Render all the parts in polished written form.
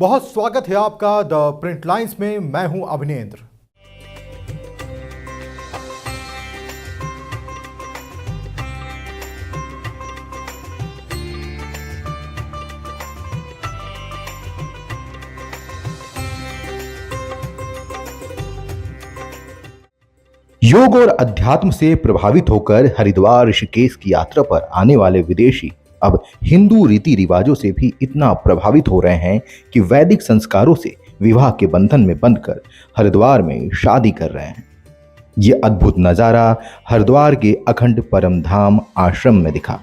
बहुत स्वागत है आपका द प्रिंट लाइन्स में। मैं हूं अभिनेंद्र। योग और अध्यात्म से प्रभावित होकर हरिद्वार ऋषिकेश की यात्रा पर आने वाले विदेशी अब हिंदू रीति रिवाजों से भी इतना प्रभावित हो रहे हैं कि वैदिक संस्कारों से विवाह के बंधन में बंधकर हरिद्वार में शादी कर रहे हैं। ये अद्भुत नजारा हरिद्वार के अखंड परम धाम आश्रम में दिखा।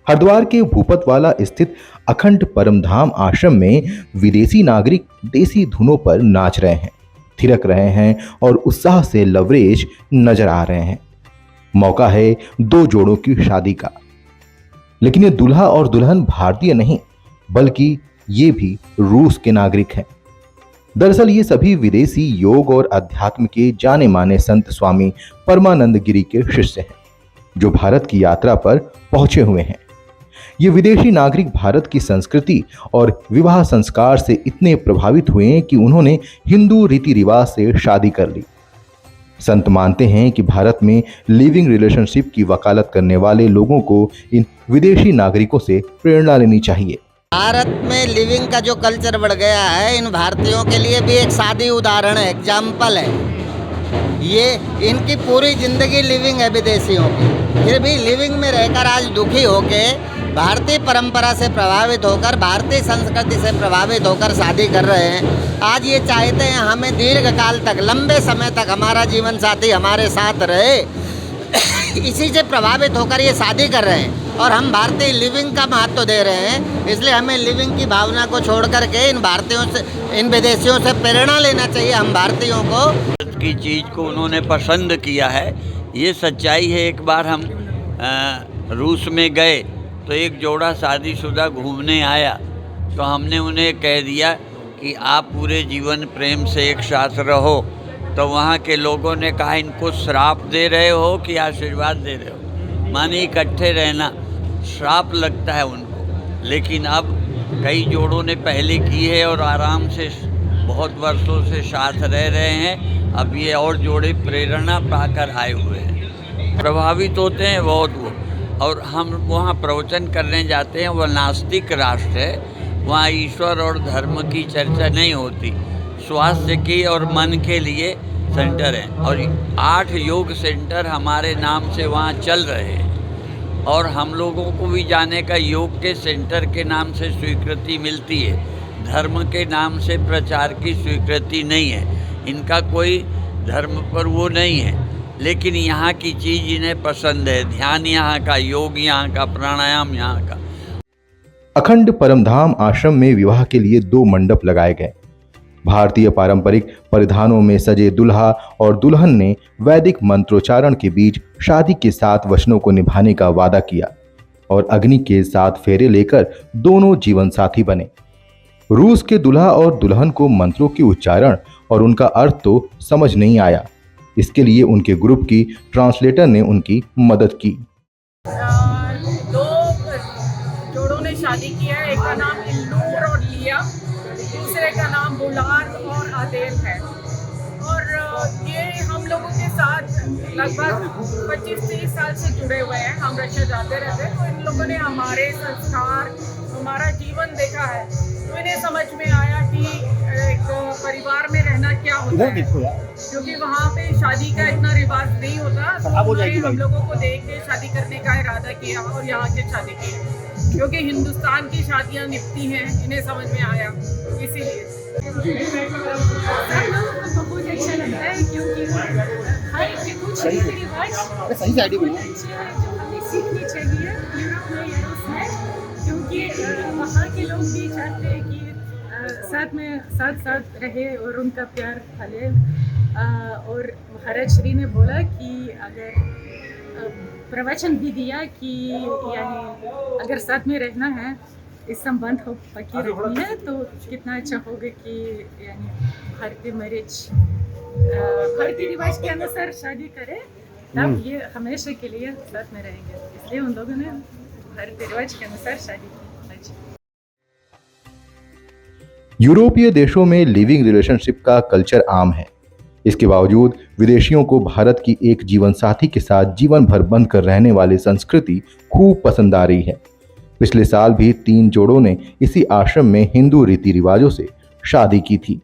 हरिद्वार के भूपतवाला स्थित अखंड परम धाम आश्रम में विदेशी नागरिक देसी धुनों पर नाच रहे हैं, थिरक रहे हैं और उत्साह से लवरेज नजर आ रहे हैं। मौका है दो जोड़ों की शादी का, लेकिन ये दूल्हा और दुल्हन भारतीय नहीं बल्कि ये भी रूस के नागरिक हैं। दरअसल ये सभी विदेशी योग और अध्यात्म के जाने माने संत स्वामी परमानंद गिरी के शिष्य हैं, जो भारत की यात्रा पर पहुंचे हुए हैं। ये विदेशी नागरिक भारत की संस्कृति और विवाह संस्कार से इतने प्रभावित हुए हैं कि उन्होंने हिंदू रीति रिवाज से शादी कर ली। संत मानते हैं कि भारत में लिविंग रिलेशनशिप की वकालत करने वाले लोगों को इन विदेशी नागरिकों से प्रेरणा लेनी चाहिए। भारत में लिविंग का जो कल्चर बढ़ गया है, इन भारतीयों के लिए भी एक शादी उदाहरण है, एग्जाम्पल है। ये इनकी पूरी जिंदगी लिविंग है विदेशियों की, फिर भी लिविंग में रहकर आज दुखी होके भारतीय परंपरा से प्रभावित होकर, भारतीय संस्कृति से प्रभावित होकर शादी कर रहे हैं। आज ये चाहते हैं हमें दीर्घ काल तक, लंबे समय तक हमारा जीवन साथी हमारे साथ रहे, इसी से प्रभावित होकर ये शादी कर रहे हैं। और हम भारतीय लिविंग का महत्व दे रहे हैं, इसलिए हमें लिविंग की भावना को छोड़ करके इन भारतीयों से, इन विदेशियों से प्रेरणा लेना चाहिए। हम भारतीयों को की चीज़ को उन्होंने पसंद किया है, ये सच्चाई है। एक बार हम रूस में गए तो एक जोड़ा शादीशुदा घूमने आया, तो हमने उन्हें कह दिया कि आप पूरे जीवन प्रेम से एक साथ रहो। तो वहाँ के लोगों ने कहा इनको श्राप दे रहे हो कि आशीर्वाद दे रहे हो, माने इकट्ठे रहना श्राप लगता है उनको। लेकिन अब कई जोड़ों ने पहले की है और आराम से बहुत वर्षों से साथ रह रहे हैं। अब ये और जोड़े प्रेरणा पाकर आए हुए हैं, प्रभावित होते हैं बहुत वो। और हम वहाँ प्रवचन करने जाते हैं, वह नास्तिक राष्ट्र है, वहाँ ईश्वर और धर्म की चर्चा नहीं होती। स्वास्थ्य की और मन के लिए सेंटर हैं और 8 योग सेंटर हमारे नाम से वहाँ चल रहे हैं और हम लोगों को भी जाने का योग के सेंटर के नाम से स्वीकृति मिलती है, धर्म के नाम से प्रचार की स्वीकृति नहीं है। इनका कोई धर्म पर वो नहीं है, लेकिन यहाँ की चीज़ इन्हें पसंद है। ध्यान यहाँ का, योग यहाँ का, प्राणायाम यहाँ का। अखंड परमधाम आश्रम में विवाह के लिए 2 मंडप लगाए गए। भारतीय पारंपरिक परिधानों में सजे दुल्हा और दुल्हन ने वैदिक मंत्रोच्चारण के बीच शादी के 7 वचनों को निभाने का वादा किया और अग्नि के 7 फेरे लेकर दोनों जीवन साथी बने। रूस के दूल्हा और दुल्हन को मंत्रों के उच्चारण और उनका अर्थ तो समझ नहीं आया, इसके लिए उनके ग्रुप की ट्रांसलेटर ने उनकी मदद की। 2 जोड़ों ने शादी किया है, एक का नाम इल्नूर और लिया, दूसरे का नाम बुलाद और आदेल है। और ये हम लोगों के साथ लगभग 25-30 साल से जुड़े हुए हैं। हम रशिया जाते रहते हैं, तो इन लोगों ने हमारे संस्कार, हमारा जीवन देखा है, तो इन्हें समझ में आया कि एक परिवार में रहना क्या होता है, क्योंकि वहाँ पे शादी का इतना रिवाज नहीं होता। तो उन्होंने हम लोगों को देख के शादी करने का इरादा किया और यहाँ के शादी की, क्योंकि हिंदुस्तान की शादियाँ निपटी हैं, इन्हें समझ में आया, इसीलिए। सब लोगों को बहुत अच्छा लगता है, क्योंकि हर कुछ रीति रिवाज हमें सीखनी चाहिए यूरोप में या रूस में, क्योंकि वहाँ के लोग भी चाहते हैं कि साथ रहे और उनका प्यार फैले। और महाराज श्री ने बोला कि अगर प्रवचन भी दिया कि यानी अगर साथ में रहना है, इस संबंध को पक्की रखनी है, तो कितना अच्छा होगा कि यानी भारतीय मैरिज, भारतीय रिवाज के अनुसार शादी करें, तब ये हमेशा के लिए साथ में रहेंगे। इसलिए उन लोगों ने भारतीय रिवाज के अनुसार शादी की। यूरोपीय देशों में लिविंग रिलेशनशिप का कल्चर आम है। इसके बावजूद विदेशियों को भारत की एक जीवन साथी के साथ जीवन भर बंद कर रहने वाली संस्कृति खूब पसंद आ रही है। पिछले साल भी 3 जोड़ों ने इसी आश्रम में हिंदू रीति रिवाजों से शादी की थी।